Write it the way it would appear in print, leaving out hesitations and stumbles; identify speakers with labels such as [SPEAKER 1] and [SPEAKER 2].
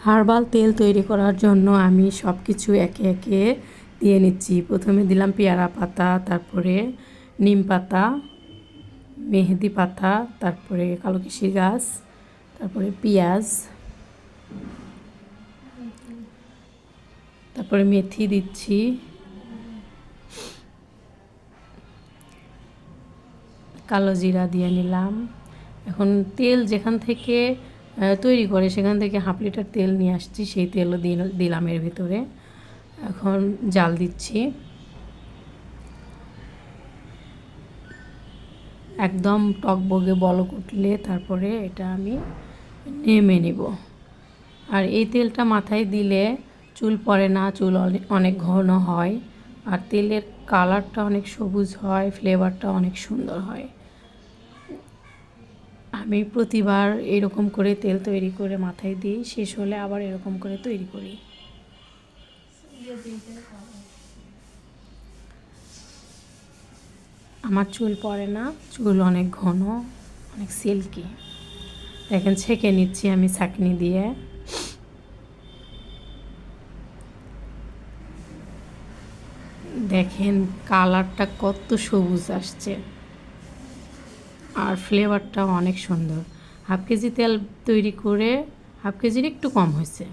[SPEAKER 1] Herbal তেল তৈরি করার জন্য আমি সব কিছু একে একে দিয়ে নিচ্ছি। প্রথমে দিলাম পেয়ারা পাতা, তারপরে নিম পাতা, মেহেদি পাতা, তারপরে কালোকিশি গাছ, তারপরে পেঁয়াজ, তারপরে মেথি দিচ্ছি, কালো জিরা দিয়ে নিলাম। এখন তেল যেখান থেকে তৈরি করে সেখান থেকে 1/2 লিটার তেল নিয়ে আসছি, সেই তেলও দিলাম এর ভিতরে। এখন জাল দিচ্ছি, একদম টকবগে বলক উঠলে তারপরে এটা আমি নেমে নেব। আর এই তেলটা মাথায় দিলে চুল পড়ে না, চুল অনেক ঘন হয়, আর তেলের কালারটা অনেক সবুজ হয়, ফ্লেভারটা অনেক সুন্দর হয়। আমি প্রতিবার এরকম করে তেল তৈরি করে মাথায় দিই, শেষ হলে আবার এরকম করে তৈরি করি। আমার চুল পড়ে না, চুল অনেক ঘন, অনেক সিল্কি। দেখেন ছেঁকে নিচ্ছি আমি ছাঁকনি দিয়ে। দেখেন কালারটা কত সবুজ আসছে, আর ফ্লেভারটাও অনেক সুন্দর। 1/2 কেজি তেল তৈরি করে 1/2 কেজির একটু কম হয়েছে।